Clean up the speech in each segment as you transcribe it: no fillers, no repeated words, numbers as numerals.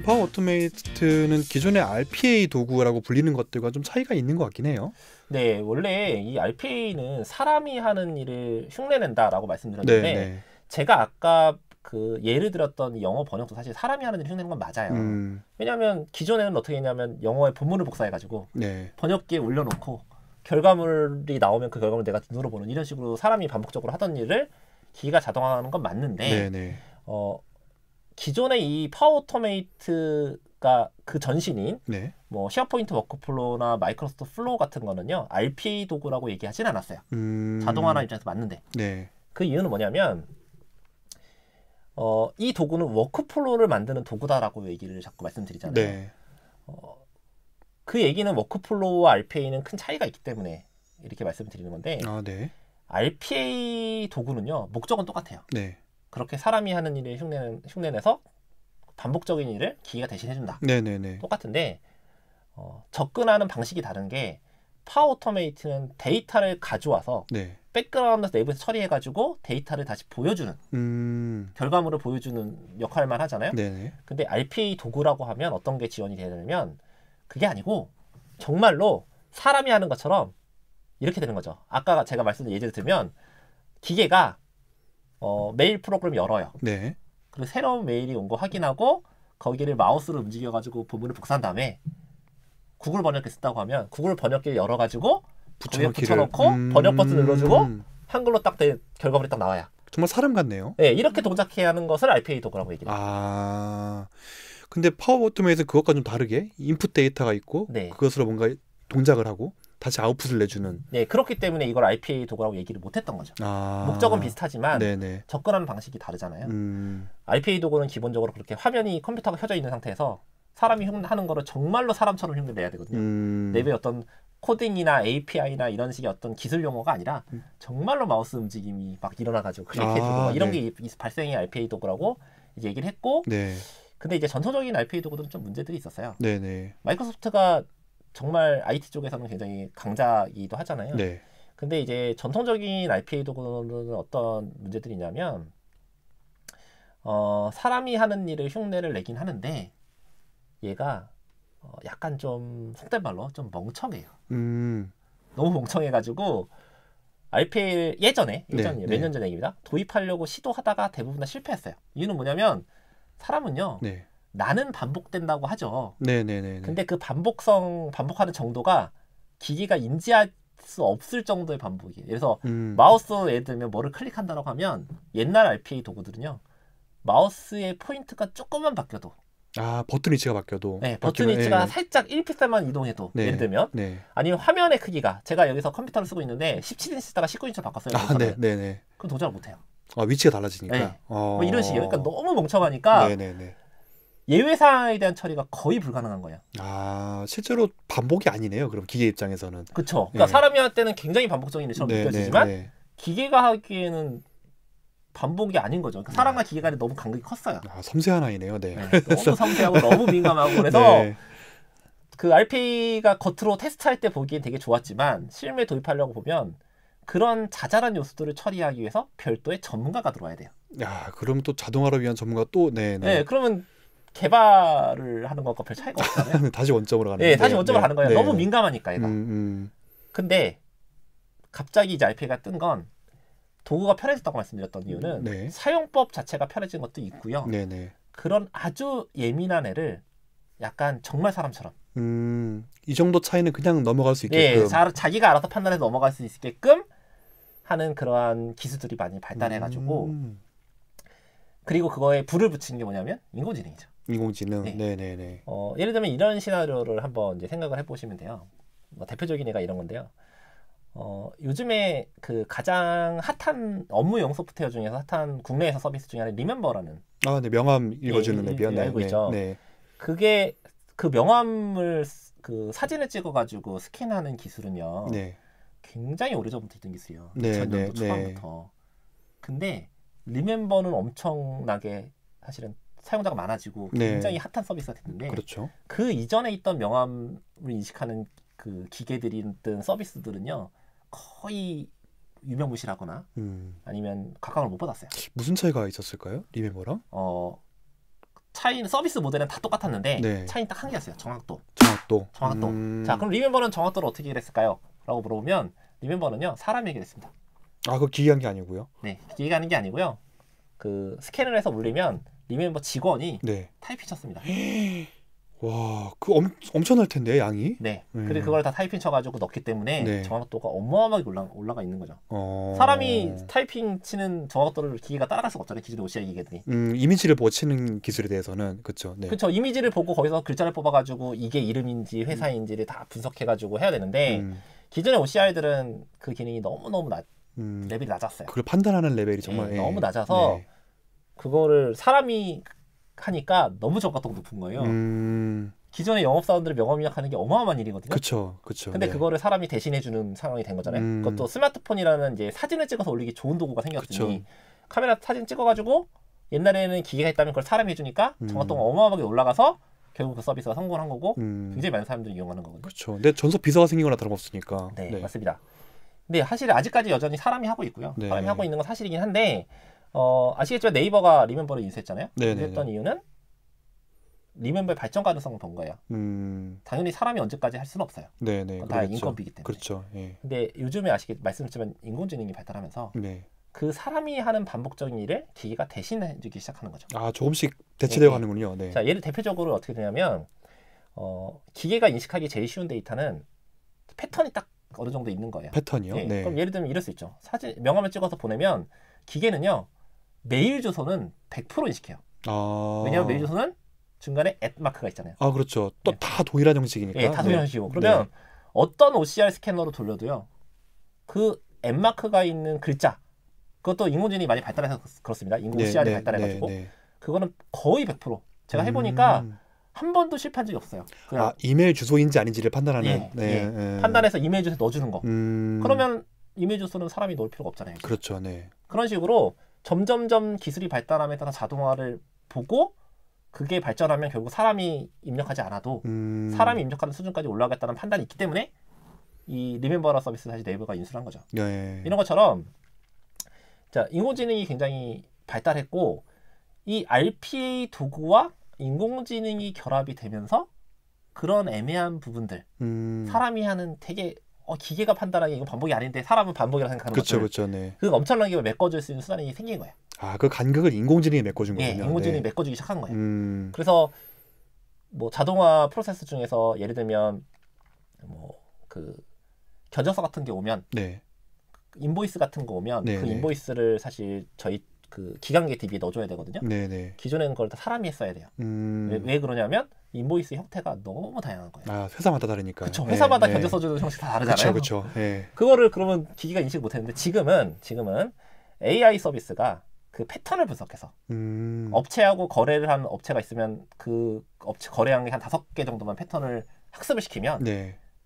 파워 오토메이트는 기존의 RPA 도구라고 불리는 것들과 좀 차이가 있는 것 같긴 해요. 네, 원래 이 RPA는 사람이 하는 일을 흉내낸다라고 네, 말씀드렸는데 네. 제가 아까 그 예를 들었던 이 영어 번역도 사실 사람이 하는 일을 흉내내는 건 맞아요. 왜냐하면 기존에는 어떻게 했냐면 영어의 본문을 복사해가지고 네. 번역기에 올려놓고 결과물이 나오면 그 결과물을 내가 눈으로 보는 이런 식으로 사람이 반복적으로 하던 일을 기계가 자동화하는 건 맞는데 네, 네. 기존의 이 파워 오토메이트가 그 전신인 네. 뭐 쉐어포인트 워크플로우나 마이크로소프트 플로우 같은 거는요 RPA 도구라고 얘기하진 않았어요. 자동화나 입장에서 맞는데 네. 그 이유는 뭐냐면 이 도구는 워크플로우를 만드는 도구다라고 얘기를 자꾸 말씀드리잖아요. 네. 그 얘기는 워크플로우와 RPA는 큰 차이가 있기 때문에 이렇게 말씀드리는 건데 아, 네. RPA 도구는요 목적은 똑같아요. 네. 그렇게 사람이 하는 일을 흉내내서 반복적인 일을 기계가 대신해준다. 네, 네, 네. 똑같은데 접근하는 방식이 다른 게 파워 오토메이트는 데이터를 가져와서 네. 백그라운드 내부에서 처리해가지고 데이터를 다시 보여주는 결과물을 보여주는 역할만 하잖아요. 네, 네. 근데 RPA 도구라고 하면 어떤 게 지원이 되야 되냐면 그게 아니고 정말로 사람이 하는 것처럼 이렇게 되는 거죠. 아까 제가 말씀드린 예를 들면 기계가 메일 프로그램을 열어요. 네. 그리고 새로운 메일이 온 거 확인하고 거기를 마우스로 움직여가지고 본문을 복사한 다음에 구글 번역기 쓴다고 하면 구글 번역기를 열어가지고 거기에 붙여놓고 번역 버튼 눌러주고 한글로 딱 결과물이 딱 나와요. 정말 사람 같네요. 네, 이렇게 동작해야 하는 것을 RPA 도구라고 얘기해요. 아, 근데 파워 오토메이트는 그것과 좀 다르게 인풋 데이터가 있고 네. 그것으로 뭔가 동작을 하고 다시 아웃풋을 내주는. 네, 그렇기 때문에 이걸 RPA 도구라고 얘기를 못했던 거죠. 목적은 비슷하지만 네네. 접근하는 방식이 다르잖아요. RPA 도구는 기본적으로 그렇게 화면이 컴퓨터가 켜져 있는 상태에서 사람이 하는 거를 정말로 사람처럼 흉내내야 되거든요. 내부에 어떤 코딩이나 API나 이런 식의 어떤 기술 용어가 아니라 정말로 마우스 움직임이 막 일어나가지고 클릭해주고 이런 게 발생의 RPA 도구라고 이제 얘기를 했고 네. 근데 이제 전통적인 RPA 도구들은 좀 문제들이 있었어요. 네네. 마이크로소프트가 정말 IT 쪽에서는 굉장히 강자이기도 하잖아요. 네. 근데 이제 전통적인 RPA 도구는 어떤 문제들이 있냐면 사람이 하는 일을 흉내를 내긴 하는데 얘가 약간 좀 속된 말로 좀 멍청해요. 너무 멍청해가지고 RPA를 예전에 몇 년 전 얘기입니다. 도입하려고 시도하다가 대부분 다 실패했어요. 이유는 뭐냐면 사람은요. 네. 나는 반복된다고 하죠. 네네네. 근데 그 반복하는 정도가 기계가 인지할 수 없을 정도의 반복이에요. 그래서 마우스 예를 들면 뭐를 클릭한다고 하면 옛날 RPA 도구들은요. 마우스의 포인트가 조금만 바뀌어도 버튼 위치가 바뀌어도 네, 버튼 위치가 살짝 1픽셀만 이동해도 예를 들면 아니면 화면의 크기가 제가 여기서 컴퓨터를 쓰고 있는데 17인치 쓰다가 19인치로 바꿨어요. 네네. 그럼 동작을 못해요. 위치가 달라지니까. 네. 뭐 이런 식이에요. 그러니까 너무 멍청하니까 예외사항에 대한 처리가 거의 불가능한 거예요. 실제로 반복이 아니네요. 그럼 기계 입장에서는. 그렇죠. 그러니까 사람이 할 때는 굉장히 반복적인 일처럼 느껴지지만 기계가 하기에는 반복이 아닌 거죠. 그러니까 사람과 기계 간에 너무 간극이 컸어요. 섬세한 아이네요. 네. 너무 섬세하고 너무 민감하고 그래서 그 RPA가 겉으로 테스트할 때 보기엔 되게 좋았지만 실무에 도입하려고 보면 그런 자잘한 요소들을 처리하기 위해서 별도의 전문가가 들어와야 돼요. 그럼 또 자동화를 위한 전문가 또 네, 그러면 개발을 하는 것과 별 차이가 없잖아요. 다시 원점으로 가는 거예요. 네, 다시 원점으로 가는 거예요. 너무 민감하니까 얘가. 근데 갑자기 이제 RPA가 뜬 건 도구가 편해졌다고 말씀드렸던 이유는 사용법 자체가 편해진 것도 있고요. 그런 아주 예민한 애를 약간 정말 사람처럼 이 정도 차이는 그냥 넘어갈 수 있게끔 자기가 알아서 판단해서 넘어갈 수 있게끔 하는 그러한 기술들이 많이 발달해가지고 그리고 그거에 불을 붙이는 게 뭐냐면 인공지능이죠. 인공지능. 네네네. 예를 들면 이런 시나리오를 한번 이제 생각을 해보시면 돼요. 대표적인 애가 이런 건데요. 요즘에 그 가장 핫한 업무용 소프트웨어 중에서 핫한 국내에서 서비스 중에 하나는 리멤버라는 네, 명함 읽어주는 앱이요. 알고 있죠. 그게 그 명함을 그 사진을 찍어가지고 스캔하는 기술은요. 굉장히 오래전부터 있던 기술이에요. 2000년도 초반부터. 근데 리멤버는 엄청나게 사실은 사용자가 많아지고 굉장히 핫한 서비스가 됐는데 그 이전에 있던 명함을 인식하는 그 기계들이든 서비스들은요. 거의 유명무실하거나 아니면 각광을 못 받았어요. 무슨 차이가 있었을까요? 리멤버랑? 차이는 서비스 모델은 다 똑같았는데 네. 차이는 딱 한 개였어요. 정확도. 자, 그럼 리멤버는 정확도를 어떻게 해결했을까요? 라고 물어보면 리멤버는요 사람이 해결했습니다. 아, 그거 기계한 게 아니고요? 네, 기계가 하는 게 아니고요. 그 스캔을 해서 물리면 리멤버 직원이 네. 타이핑 쳤습니다. 와, 그 엄청날 텐데 양이. 네. 그리고 그걸 다 타이핑 쳐가지고 넣기 때문에 네. 정확도가 어마어마하게 올라가 있는 거죠. 사람이 타이핑 치는 정확도를 기계가 따라갈 수가 없잖아요. 기존의 OCR 기계들이. 이미지를 보고 치는 기술에 대해서는 그렇죠. 네. 그렇죠. 이미지를 보고 거기서 글자를 뽑아가지고 이게 이름인지 회사인지를 다 분석해가지고 해야 되는데 기존의 OCR들은 그 기능이 너무너무 레벨이 낮았어요. 그걸 판단하는 레벨이 정말 네, 너무 낮아서 네. 그거를 사람이 하니까 너무 정확도가 높은 거예요. 기존의 영업사원들을 명함 입력하는 게 어마어마한 일이거든요. 그렇죠. 근데 네. 그거를 사람이 대신해주는 상황이 된 거잖아요. 그것도 스마트폰이라는 이제 사진을 찍어서 올리기 좋은 도구가 생겼으니 그쵸. 카메라 사진 찍어가지고 옛날에는 기계가 있다면 그걸 사람이 해주니까 정확도가 어마어마하게 올라가서 결국 그 서비스가 성공한 거고 굉장히 많은 사람들이 이용하는 거거든요. 그렇죠. 근데 전속 비서가 생긴 거나 다름없으니까. 네, 네, 맞습니다. 근데 사실 아직까지 여전히 사람이 하고 있고요. 네. 사람이 하고 있는 건 사실이긴 한데 아시겠지만 네이버가 리멤버를 인수했잖아요. 인수했던 이유는 리멤버의 발전 가능성을 본 거예요. 당연히 사람이 언제까지 할 수는 없어요. 네네. 다 인건비이기 때문에. 그렇죠. 예. 근데 요즘에 말씀드렸지만 인공지능이 발달하면서 네. 그 사람이 하는 반복적인 일을 기계가 대신해주기 시작하는 거죠. 아, 조금씩 대체되어 가는군요. 네. 자, 예를 대표적으로 어떻게 되냐면 기계가 인식하기 제일 쉬운 데이터는 패턴이 딱 어느 정도 있는 거예요. 패턴이요? 네. 그럼 예를 들면 이럴 수 있죠. 사진 명함을 찍어서 보내면 기계는요 메일 주소는 100% 인식해요. 왜냐하면 메일 주소는 중간에 @ 마크가 있잖아요. 아, 그렇죠. 또 다 동일한 형식이니까. 네, 다 동일한 형식이고. 그러면 어떤 OCR 스캐너로 돌려도요. 그 @ 마크가 있는 글자, 그것도 인공지능이 많이 발달해서 그렇습니다. 인공 OCR이 발달해가지고 그거는 거의 100%. 제가 해보니까 한 번도 실패한 적이 없어요. 아, 이메일 주소인지 아닌지를 판단하는. 판단해서 이메일 주소에 넣어주는 거. 그러면 이메일 주소는 사람이 넣을 필요가 없잖아요. 이제. 그렇죠. 네. 그런 식으로 점점점 기술이 발달함에 따라 자동화를 보고 그게 발전하면 결국 사람이 입력하지 않아도 사람이 입력하는 수준까지 올라가겠다는 판단이 있기 때문에 이 리멤버러 서비스 사실 네이버가 인수를 한 거죠. 이런 것처럼 자, 인공지능이 굉장히 발달했고 이 RPA 도구와 인공지능이 결합이 되면서 그런 애매한 부분들 사람이 하는 되게 기계가 판단하기 이거 반복이 아닌데 사람은 반복이라고 생각하는 그쵸, 것들 그쵸, 네. 그 엄청나게 메꿔줄 수 있는 수단이 생긴 거예요. 아, 그 간극을 인공지능이 메꿔준 거군요. 인공지능이 메꿔주기 시작한 거예요. 그래서 뭐 자동화 프로세스 중에서 예를 들면 뭐 그 견적서 같은 게 오면 인보이스 같은 거 오면 그 인보이스를 사실 저희 그 기관계 DB에 넣어줘야 되거든요. 기존에는 그걸 다 사람이 했어야 돼요. 왜 그러냐면 인보이스 형태가 너무 다양한 거예요. 아, 회사마다 다르니까. 그렇죠. 회사마다 견적서 주는 형식 다 다르잖아요. 그렇죠. 그거를 그러면 기계가 인식 못했는데 지금은 AI 서비스가 그 패턴을 분석해서 업체하고 거래를 한 업체가 있으면 그 업체 거래한 게 한 5개 정도만 패턴을 학습을 시키면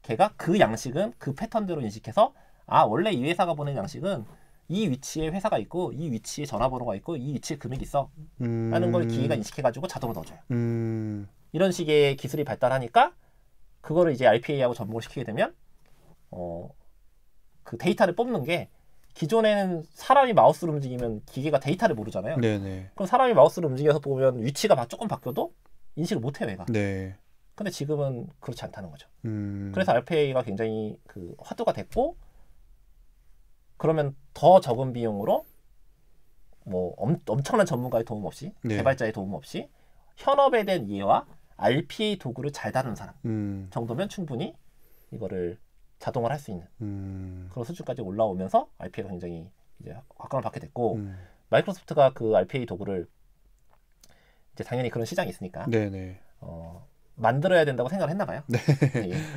걔가 그 양식은 그 패턴대로 인식해서 아, 원래 이 회사가 보낸 양식은 이 위치에 회사가 있고 이 위치에 전화번호가 있고 이 위치에 금액이 있어 라는 걸 기계가 인식해가지고 자동으로 넣어줘요. 이런 식의 기술이 발달하니까 그거를 이제 RPA하고 접목을 시키게 되면 그 데이터를 뽑는 게 기존에는 사람이 마우스를 움직이면 기계가 데이터를 모르잖아요. 그럼 사람이 마우스를 움직여서 보면 위치가 조금 바뀌어도 인식을 못해요, 얘가. 근데 지금은 그렇지 않다는 거죠. 그래서 RPA가 굉장히 그 화두가 됐고 그러면 더 적은 비용으로 뭐 엄청난 전문가의 도움 없이 개발자의 도움 없이 현업에 대한 이해와 RPA 도구를 잘 다루는 사람 정도면 충분히 이거를 자동화를 할 수 있는 그런 수준까지 올라오면서 RPA가 굉장히 이제 각광을 받게 됐고 마이크로소프트가 그 RPA 도구를 이제 당연히 그런 시장이 있으니까 만들어야 된다고 생각을 했나 봐요.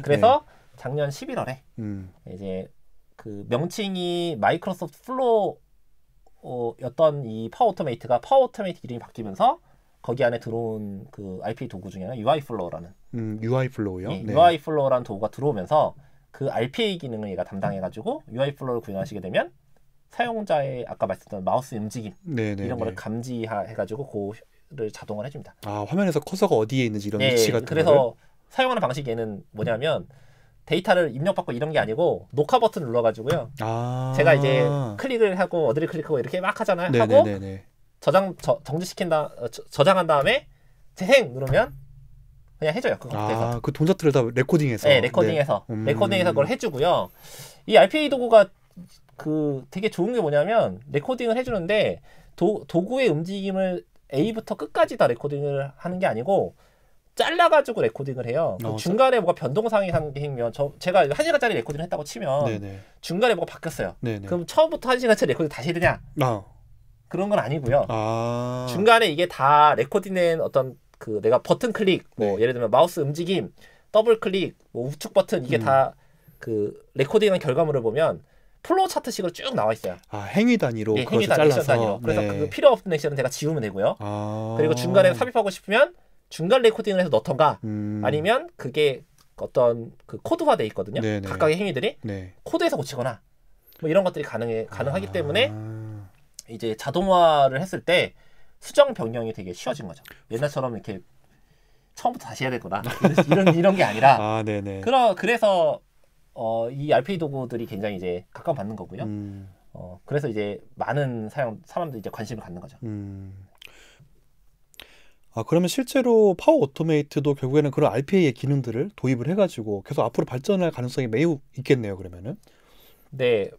그래서 작년 11월에 이제 그 명칭이 마이크로소프트 플로우였던 이 파워 오토메이트가 파워 오토메이트 이름이 바뀌면서 거기 안에 들어온 그 RPA 도구 중에 하나 UI 플로우라는 UI 플로우요? UI 플로우라는 도구가 들어오면서 그 RPA 기능을 얘가 담당해가지고 UI 플로우를 구현하시게 되면 사용자의 아까 말씀드린 마우스 움직임 이런 거를 감지해가지고 그를 자동화를 해줍니다. 아, 화면에서 커서가 어디에 있는지 이런 위치 같은 그래서 거를? 사용하는 방식에는 뭐냐면 데이터를 입력받고 이런 게 아니고 녹화 버튼을 눌러가지고요. 제가 이제 클릭을 하고 어디를 클릭하고 이렇게 막 하잖아요. 하고 저장한 다음에 재생 누르면 그냥 해줘요. 그 컴퓨터에서. 그 동작들을 다 레코딩해서. 네, 레코딩해서 레코딩해서 그걸 해주고요. 이 RPA 도구가 그 되게 좋은 게 뭐냐면 레코딩을 해주는데 도구의 움직임을 A부터 끝까지 다 레코딩을 하는 게 아니고 잘라가지고 레코딩을 해요. 중간에 뭐가 변동사항이 생기면 제가 1시간짜리 레코딩을 했다고 치면 네네. 중간에 뭐가 바뀌었어요. 네네. 그럼 처음부터 1시간짜리 레코딩 다시 해야 되냐? 그런 건 아니고요. 중간에 이게 다 레코딩된 어떤 그 내가 버튼 클릭, 뭐 네. 예를 들면 마우스 움직임, 더블 클릭, 뭐 우측 버튼 이게 다 그 레코딩한 결과물을 보면 플로우 차트식으로 쭉 나와 있어요. 행위 단위로 네, 행위 단위, 액션 단위로. 그래서 그 필요 없는 액션은 제가 지우면 되고요. 그리고 중간에 삽입하고 싶으면 중간 레코딩을 해서 넣던가 아니면 그게 어떤 그 코드화돼 있거든요. 네네. 각각의 행위들이 네. 코드에서 고치거나 뭐 이런 것들이 가능하기 때문에 이제 자동화를 했을 때 수정 변경이 되게 쉬워진 거죠. 옛날처럼 이렇게 처음부터 다시 해야 되거나 이런 게 아니라 네네. 그래서 이 RPA 도구들이 굉장히 이제 각광받는 거고요. 그래서 이제 많은 사람들이 이제 관심을 갖는 거죠. 그러면 실제로 파워 오토메이트도 결국에는 그런 RPA의 기능들을 도입을 해가지고 계속 앞으로 발전할 가능성이 매우 있겠네요. 그러면은. 네.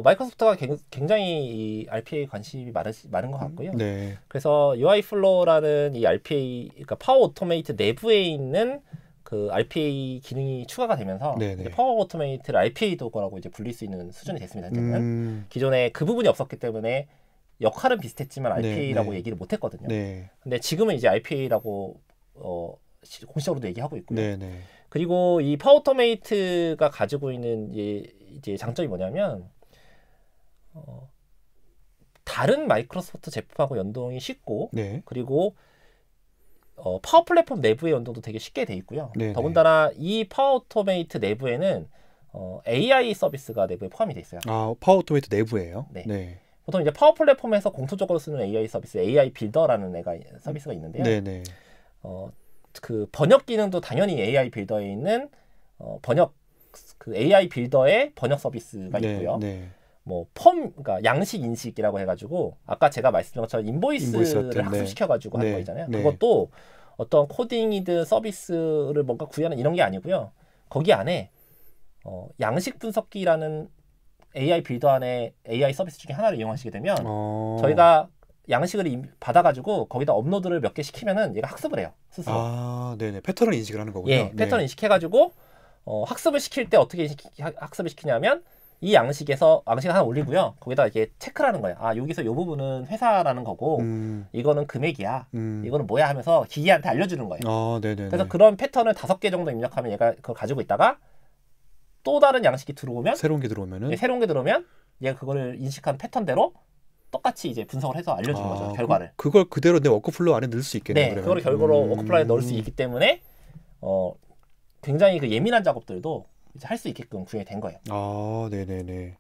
마이크로소프트가 굉장히 이 RPA 관심이 많은 것 같고요. 네. 그래서 UI플로우라는 이 RPA, 그러니까 파워 오토메이트 내부에 있는 그 RPA 기능이 추가가 되면서 이제 파워 오토메이트를 RPA 도구라고 이제 불릴 수 있는 수준이 됐습니다. 이제는 기존에 그 부분이 없었기 때문에 역할은 비슷했지만 RPA라고 얘기를 못했거든요. 근데 지금은 이제 RPA라고 공식적으로도 얘기하고 있고요. 그리고 이 파워 오토메이트가 가지고 있는 이제 장점이 뭐냐면 다른 마이크로소프트 제품하고 연동이 쉽고 그리고 파워 플랫폼 내부의 연동도 되게 쉽게 돼 있고요. 더군다나 이 파워 오토메이트 내부에는 AI 서비스가 내부에 포함이 돼 있어요. 파워 오토메이트 내부에요? 네. 보통 이제 파워 플랫폼에서 공통적으로 쓰는 AI 서비스, AI 빌더라는 서비스가 있는데요. 그 번역 기능도 당연히 AI 빌더에 있는 그 AI 빌더의 번역 서비스가 있고요. 뭐 그러니까 양식 인식이라고 해가지고 아까 제가 말씀드린 것처럼 인보이스를 학습시켜가지고 하는 거 있잖아요. 그것도 어떤 코딩이든 서비스를 뭔가 구현하는 이런 게 아니고요. 거기 안에 양식 분석기라는 AI 빌더 안에 AI 서비스 중에 하나를 이용하시게 되면 저희가 양식을 받아가지고 거기다 업로드를 몇 개 시키면은 얘가 학습을 해요. 스스로. 네네. 패턴을 인식을 하는 거군요. 예, 패턴을 인식해가지고 학습을 시킬 때 어떻게 학습을 시키냐면 이 양식을 하나 올리고요. 거기다 이렇게 체크를 하는 거예요. 여기서 이 부분은 회사라는 거고 이거는 금액이야. 이거는 뭐야 하면서 기계한테 알려주는 거예요. 그래서 그런 패턴을 5개 정도 입력하면 얘가 그걸 가지고 있다가 또 다른 양식이 들어오면 새로운 게 들어오면 얘가 그거를 인식한 패턴대로 똑같이 이제 분석을 해서 알려주는 거죠. 결과를. 그걸 그대로 내 워크플로우 안에 넣을 수 있겠네요. 네, 그걸 결과로 워크플로우에 넣을 수 있기 때문에 굉장히 그 예민한 작업들도 이제 할 수 있게끔 구현이 된 거예요. 네네네.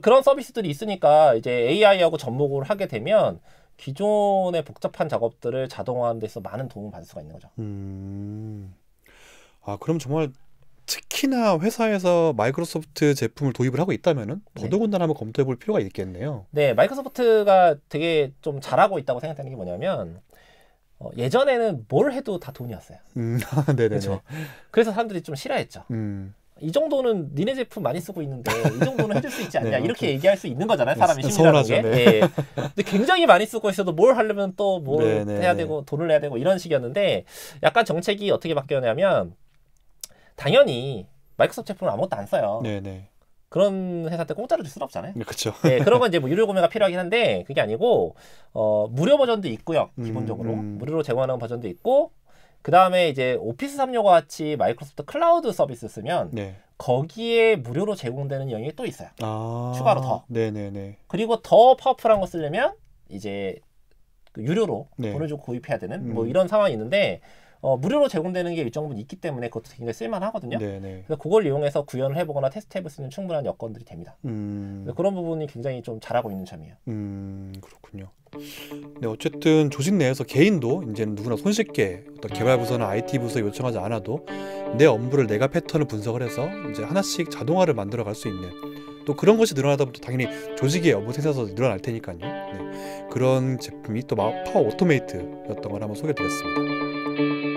그런 서비스들이 있으니까 이제 AI하고 접목을 하게 되면 기존의 복잡한 작업들을 자동화하는 데서 많은 도움을 받을 수가 있는 거죠. 그럼 정말 특히나 회사에서 마이크로소프트 제품을 도입을 하고 있다면은 더더군다나 한번 검토해 볼 필요가 있겠네요. 네, 마이크로소프트가 되게 좀 잘하고 있다고 생각하는 게 뭐냐면 예전에는 뭘 해도 다 돈이었어요. 네네네. 그렇죠. 그래서 사람들이 좀 싫어했죠. 이 정도는 니네 제품 많이 쓰고 있는데 이 정도는 해줄 수 있지 않냐 이렇게 얘기할 수 있는 거잖아요. 사람이 심리라는 게. 네. 근데 굉장히 많이 쓰고 있어도 뭘 하려면 또 뭘 해야 되고 돈을 내야 되고 이런 식이었는데 약간 정책이 어떻게 바뀌었냐면 당연히 마이크로소프트 제품을 아무것도 안 써요. 그런 회사한테 공짜로 줄 수는 없잖아요. 그렇죠. 네, 그런 건 이제 뭐 유료 구매가 필요하긴 한데 그게 아니고 무료 버전도 있고요. 기본적으로 무료로 제공하는 버전도 있고 그 다음에 이제 오피스 365와 같이 마이크로소프트 클라우드 서비스 쓰면 거기에 무료로 제공되는 영역이 또 있어요. 추가로 더. 그리고 더 파워풀한 거 쓰려면 이제 유료로 돈을 주고 구입해야 되는 뭐 이런 상황이 있는데 무료로 제공되는 게 일정 부분 있기 때문에 그것도 굉장히 쓸만하거든요. 그래서 그걸 이용해서 구현을 해보거나 테스트해볼 수 있는 충분한 여건들이 됩니다. 그런 부분이 굉장히 좀 잘하고 있는 점이에요. 그렇군요. 네, 어쨌든 조직 내에서 개인도 이제는 누구나 손쉽게 어떤 개발 부서나 IT 부서 요청하지 않아도 내 업무를 내가 패턴을 분석을 해서 이제 하나씩 자동화를 만들어 갈 수 있는 또 그런 것이 늘어나다 보면 또 당연히 조직의 업무 생산성도 늘어날 테니까요. 네. 그런 제품이 또 파워 오토메이트였던 걸 한번 소개드렸습니다.